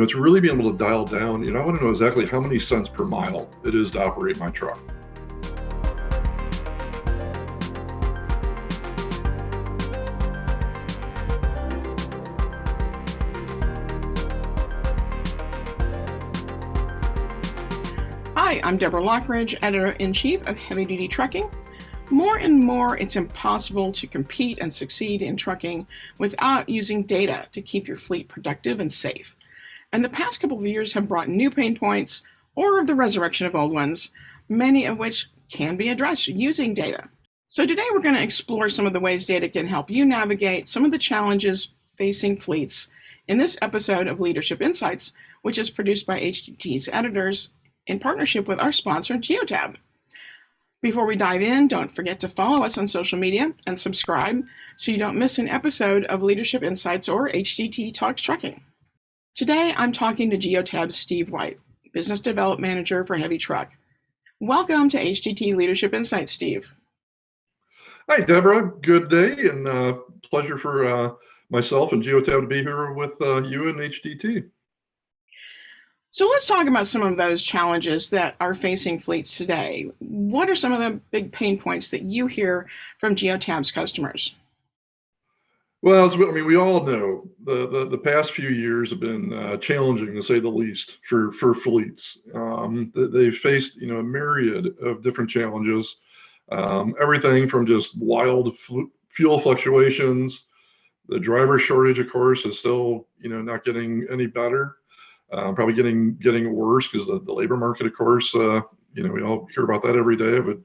it's really being able to dial down. I want to know exactly how many cents per mile it is to operate my truck. Hi, I'm Deborah Lockridge, Editor-in-Chief of Heavy Duty Trucking. More and more, it's impossible to compete and succeed in trucking without using data to keep your fleet productive and safe. And the past couple of years have brought new pain points or the resurrection of old ones, many of which can be addressed using data. So today we're going to explore some of the ways data can help you navigate some of the challenges facing fleets in this episode of Leadership Insights, which is produced by HDT's editors in partnership with our sponsor, Geotab. Before we dive in, don't forget to follow us on social media and subscribe so you don't miss an episode of Leadership Insights or HDT Talks Trucking. Today, I'm talking to Geotab's Steve White, Business Development Manager for Heavy Truck. Welcome to HDT Leadership Insights, Steve. Hi, Deborah. Good day, and pleasure for myself and Geotab to be here with you and HDT. So let's talk about some of those challenges that are facing fleets today. What are some of the big pain points that you hear from Geotab's customers? Well, we all know the past few years have been challenging, to say the least, for fleets. They've faced a myriad of different challenges, everything from just wild fuel fluctuations. The driver shortage, of course, is still not getting any better. Probably getting worse because the labor market, of course, we all hear about that every day, but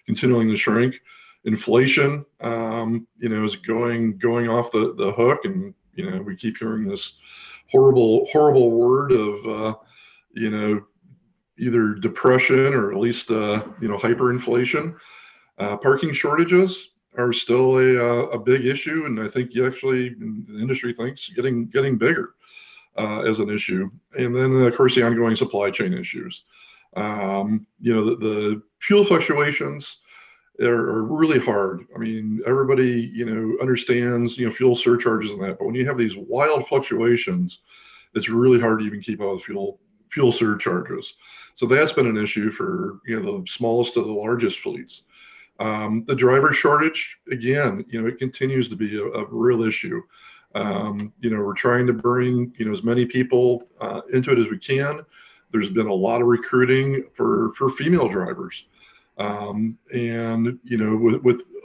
continuing to shrink. Inflation, is going off the hook, and we keep hearing this horrible word of either depression or at least hyperinflation. Parking shortages are still a big issue, and I think the industry thinks getting bigger as an issue. And then, of course, the ongoing supply chain issues. The fuel fluctuations are really hard. Everybody, understands, fuel surcharges and that, but when you have these wild fluctuations, it's really hard to even keep up with fuel surcharges. So that's been an issue for, the smallest of the largest fleets. The driver shortage, again, it continues to be a real issue. We're trying to bring, as many people into it as we can. There's been a lot of recruiting for female drivers. With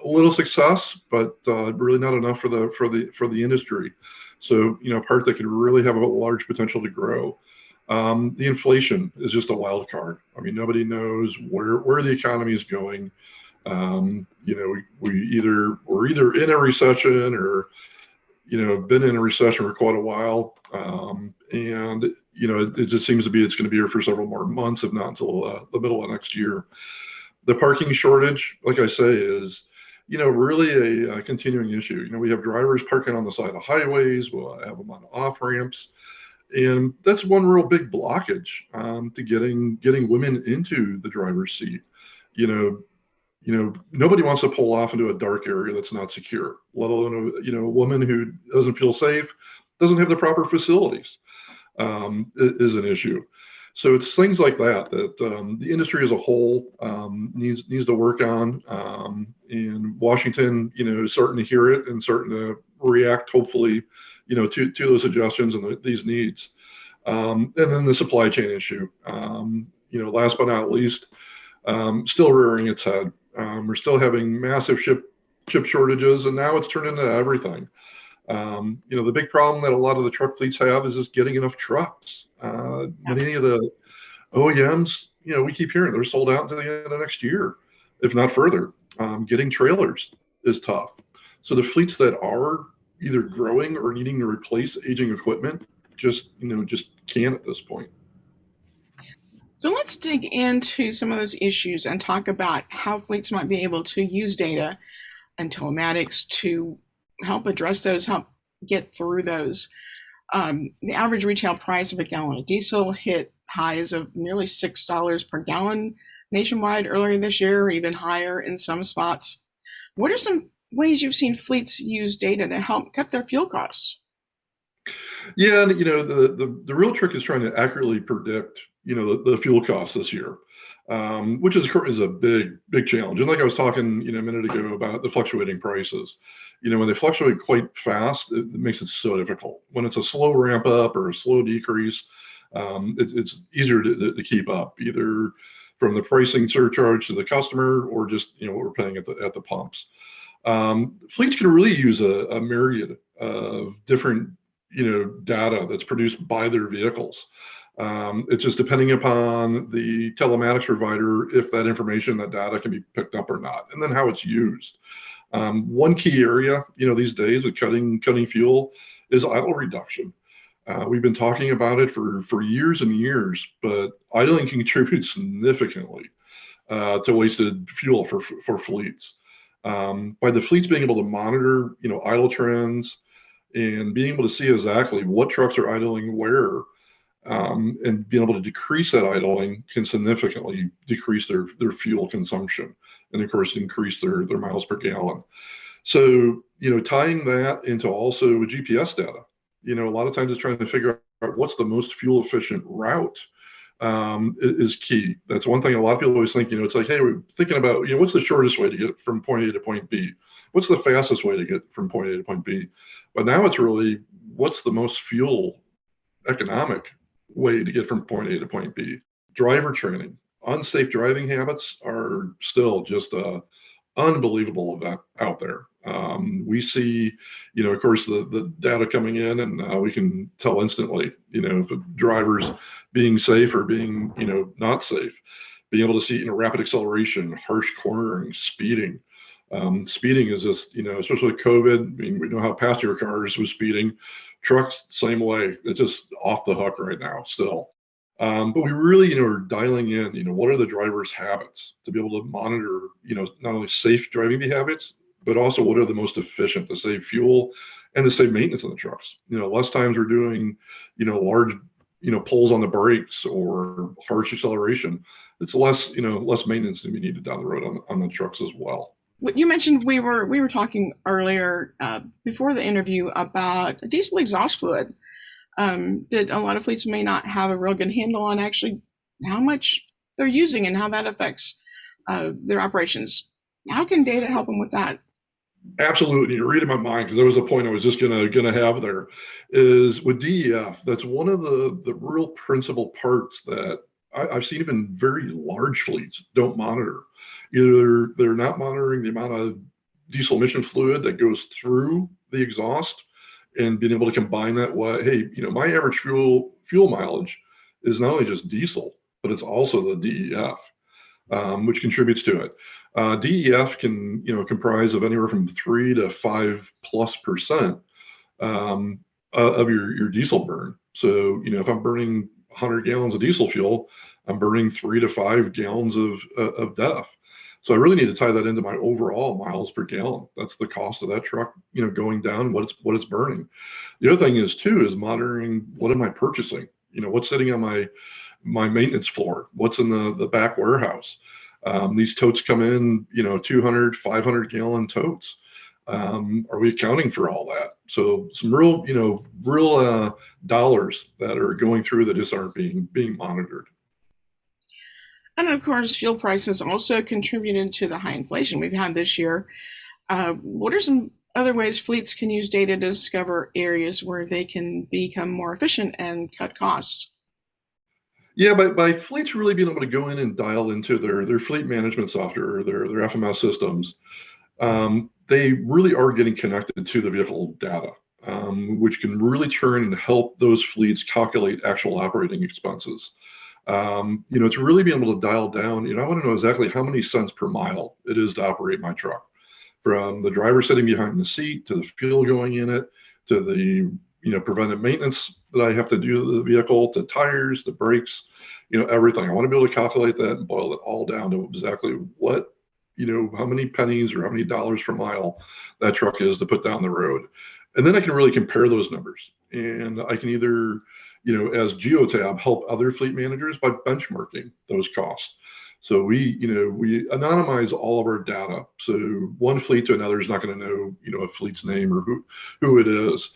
a little success, but really not enough for the industry. So, a part that could really have a large potential to grow. The inflation is just a wild card. Nobody knows where the economy is going. We're either in a recession or been in a recession for quite a while, and it just seems to be it's going to be here for several more months, if not until the middle of next year. The parking shortage, like I say, is really a continuing issue. We have drivers parking on the side of highways. We'll have them on off ramps, and that's one real big blockage to getting women into the driver's seat. Nobody wants to pull off into a dark area that's not secure, let alone a woman who doesn't feel safe, doesn't have the proper facilities, is an issue. So it's things like that the industry as a whole needs to work on. And Washington, is starting to hear it and starting to react, hopefully, to those suggestions and these needs. And then the supply chain issue, last but not least, still rearing its head. We're still having massive chip shortages, and now it's turned into everything. The big problem that a lot of the truck fleets have is just getting enough trucks. Many of the OEMs, we keep hearing they're sold out until the end of next year, if not further. Getting trailers is tough. So the fleets that are either growing or needing to replace aging equipment just can't at this point. So let's dig into some of those issues and talk about how fleets might be able to use data and telematics to help address those, help get through those. The average retail price of a gallon of diesel hit highs of nearly $6 per gallon nationwide earlier this year, or even higher in some spots. What are some ways you've seen fleets use data to help cut their fuel costs? Yeah, and the real trick is trying to accurately predict the fuel costs this year, which is a big challenge. And like I was talking a minute ago about the fluctuating prices, when they fluctuate quite fast, it makes it so difficult. When it's a slow ramp up or a slow decrease, it's easier to keep up, either from the pricing surcharge to the customer or just what we're paying at the pumps. Fleets can really use a myriad of different data that's produced by their vehicles. It's just depending upon the telematics provider if that information, that data can be picked up or not, and then how it's used. One key area, these days with cutting fuel is idle reduction. We've been talking about it for years and years, but idling can contribute significantly to wasted fuel for fleets. By the fleets being able to monitor, idle trends and being able to see exactly what trucks are idling where, and being able to decrease that idling can significantly decrease their fuel consumption, and of course increase their miles per gallon. So tying that into also GPS data, a lot of times it's trying to figure out what's the most fuel efficient route, is key. That's one thing a lot of people always think, it's like, hey, we're thinking about, what's the shortest way to get from point A to point B? What's the fastest way to get from point A to point B? But now it's really, what's the most fuel economic way to get from point A to point B? Driver training, unsafe driving habits are still just a unbelievable event out there. We see, of course, the data coming in, and we can tell instantly, if a driver's being safe or being, not safe. Being able to see, rapid acceleration, harsh cornering, speeding. Speeding is just, especially with COVID. I mean, we know how passenger cars was speeding. Trucks, same way. It's just off the hook right now still. But we really, are dialing in, what are the driver's habits to be able to monitor, not only safe driving habits, but also what are the most efficient to save fuel and to save maintenance on the trucks. Less times we're doing, large, pulls on the brakes or harsh acceleration. It's less maintenance to be needed down the road on the trucks as well. What you mentioned, we were talking earlier before the interview about diesel exhaust fluid. That a lot of fleets may not have a real good handle on actually how much they're using and how that affects their operations. How can data help them with that? Absolutely. You're reading my mind, because that was the point I was just gonna have there, is with DEF. That's one of the real principal parts that I've seen even very large fleets don't monitor. Either they're not monitoring the amount of diesel emission fluid that goes through the exhaust, and being able to combine that with, hey, my average fuel mileage is not only just diesel, but it's also the DEF, which contributes to it. DEF can comprise of anywhere from 3 to 5+% of your diesel burn. So if I'm burning 100 gallons of diesel fuel, I'm burning 3 to 5 gallons of DEF. So I really need to tie that into my overall miles per gallon. That's the cost of that truck, going down, what it's burning. The other thing is monitoring, what am I purchasing? What's sitting on my maintenance floor? What's in the back warehouse? These totes come in, 200, 500 gallon totes. Are we accounting for all that? So some real dollars that are going through that just aren't being monitored. And of course, fuel prices also contributed to the high inflation we've had this year. What are some other ways fleets can use data to discover areas where they can become more efficient and cut costs? Yeah, by fleets really being able to go in and dial into their fleet management software, their FMS systems, they really are getting connected to the vehicle data, which can really turn and help those fleets calculate actual operating expenses. It's really being able to dial down, I want to know exactly how many cents per mile it is to operate my truck, from the driver sitting behind the seat, to the fuel going in it, to the, preventive maintenance that I have to do to the vehicle, to tires, the brakes, everything. I want to be able to calculate that and boil it all down to exactly what, how many pennies or how many dollars per mile that truck is to put down the road. And then I can really compare those numbers, and I can either, as Geotab, help other fleet managers by benchmarking those costs. So we anonymize all of our data. So one fleet to another is not going to know, a fleet's name or who it is.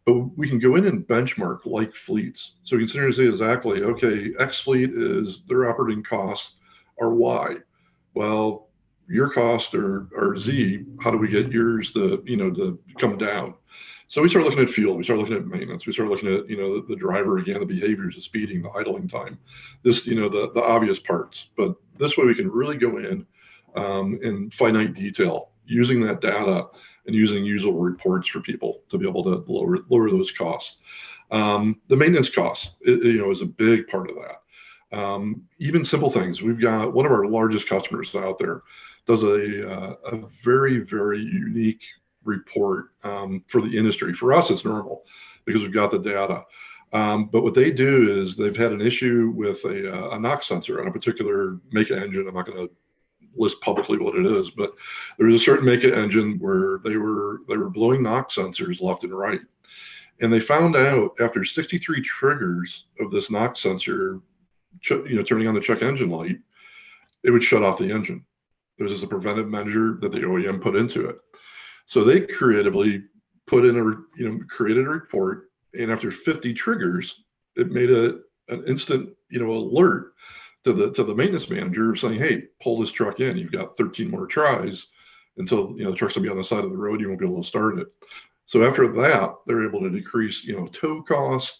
But we can go in and benchmark like fleets. So we can sit here and say exactly, okay, X fleet is their operating costs are Y. Well, your costs are Z. How do we get yours to come down? So we start looking at fuel, we start looking at maintenance, we start looking at the driver again, the behaviors, the speeding, the idling time, the obvious parts. But this way we can really go in finite detail using that data and using usable reports for people to be able to lower those costs. The maintenance cost is a big part of that. Even simple things. We've got one of our largest customers out there does a very, very unique report for the industry. For us, it's normal because we've got the data. But what they do is they've had an issue with a knock sensor on a particular make of engine. I'm not going to list publicly what it is, but there was a certain make of engine where they were blowing knock sensors left and right. And they found out after 63 triggers of this knock sensor, turning on the check engine light, it would shut off the engine. This is a preventive measure that the OEM put into it. So they creatively created a report, and after 50 triggers, it made an instant, alert to the maintenance manager saying, "Hey, pull this truck in. You've got 13 more tries until the truck's gonna be on the side of the road. You won't be able to start it." So after that, they're able to decrease, tow costs,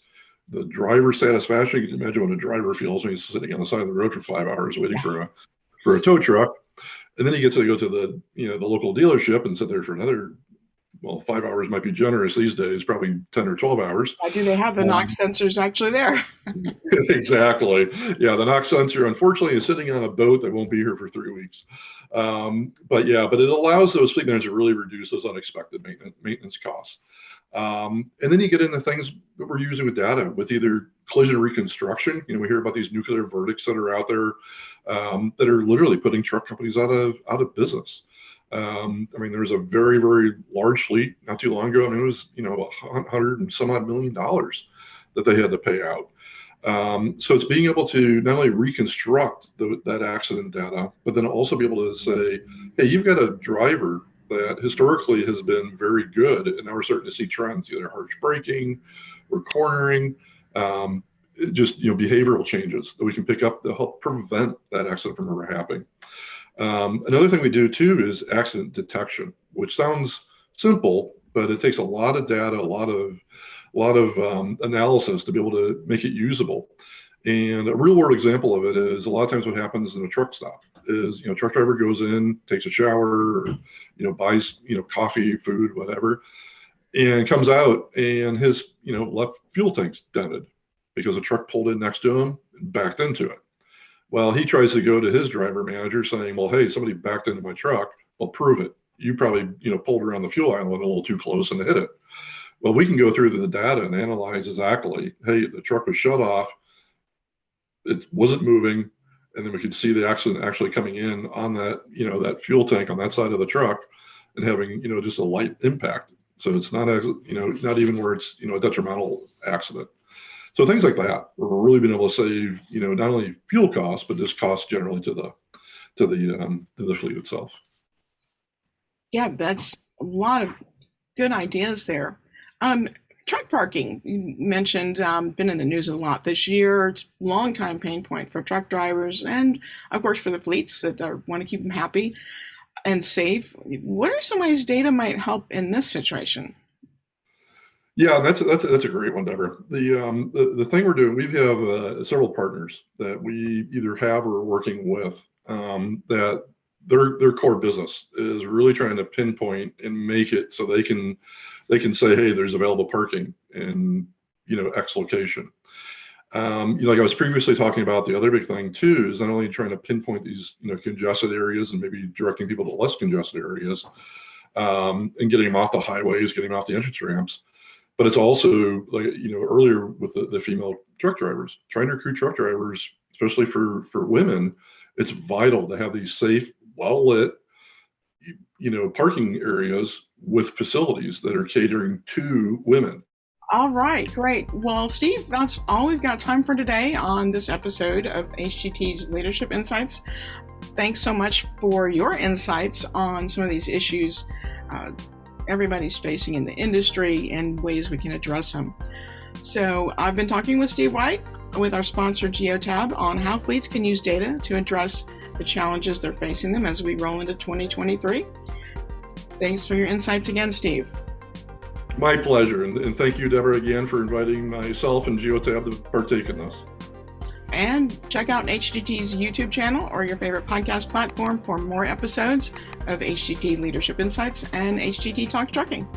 the driver satisfaction. You can imagine what a driver feels when he's sitting on the side of the road for 5 hours waiting for a tow truck. And then he gets to go to the local dealership and sit there for another, 5 hours might be generous these days, probably 10 or 12 hours. Why do they have the knock sensors actually there? Exactly. Yeah, the knock sensor, unfortunately, is sitting on a boat that won't be here for 3 weeks. But it allows those fleet managers to really reduce those unexpected maintenance costs. And then you get into things that we're using with data, with either collision reconstruction. We hear about these nuclear verdicts that are out there that are literally putting truck companies out of business. There's a very, very large fleet not too long ago. It was, $100 and some odd million that they had to pay out. So it's being able to not only reconstruct that accident data, but then also be able to say, hey, you've got a driver that historically has been very good, and now we're starting to see trends, either harsh braking or cornering, just behavioral changes that we can pick up to help prevent that accident from ever happening. Another thing we do too is accident detection, which sounds simple, but it takes a lot of data, a lot of analysis to be able to make it usable. And a real world example of it is a lot of times what happens in a truck stop is, truck driver goes in, takes a shower, or, buys, coffee, food, whatever, and comes out and his, left fuel tank's dented because a truck pulled in next to him and backed into it. Well, he tries to go to his driver manager saying, well, hey, somebody backed into my truck. Well, prove it. You probably, pulled around the fuel island a little too close and hit it. Well, we can go through the data and analyze exactly, hey, the truck was shut off, it wasn't moving, and then we could see the accident actually coming in on that, that fuel tank on that side of the truck and having, just a light impact. So it's not, not even where it's, a detrimental accident. So things like that, we're really being able to save, not only fuel costs, but just costs generally to the fleet itself. Yeah, that's a lot of good ideas there. Truck parking, you mentioned, been in the news a lot this year. It's a long time pain point for truck drivers and, of course, for the fleets that want to keep them happy and safe. What are some ways data might help in this situation? Yeah, that's a great one, Deborah. The thing we're doing, we have several partners that we either have or are working with that their core business is really trying to pinpoint and make it so they can say, hey, there's available parking in X location. Like I was previously talking about, the other big thing too is not only trying to pinpoint these congested areas and maybe directing people to less congested areas and getting them off the highways, getting them off the entrance ramps. But it's also, like, earlier with the female truck drivers, trying to recruit truck drivers, especially for women. It's vital to have these safe, well-lit, parking areas with facilities that are catering to women. All right, great. Well, Steve, that's all we've got time for today on this episode of HDT's Leadership Insights. Thanks so much for your insights on some of these issues everybody's facing in the industry and ways we can address them. So I've been talking with Steve White with our sponsor Geotab on how fleets can use data to address the challenges they're facing them as we roll into 2023. Thanks for your insights again, Steve. My pleasure. And thank you, Deborah, again for inviting myself and Geotab to partake in this. And check out HDT's YouTube channel or your favorite podcast platform for more episodes of HDT Leadership Insights and HDT Talks Trucking.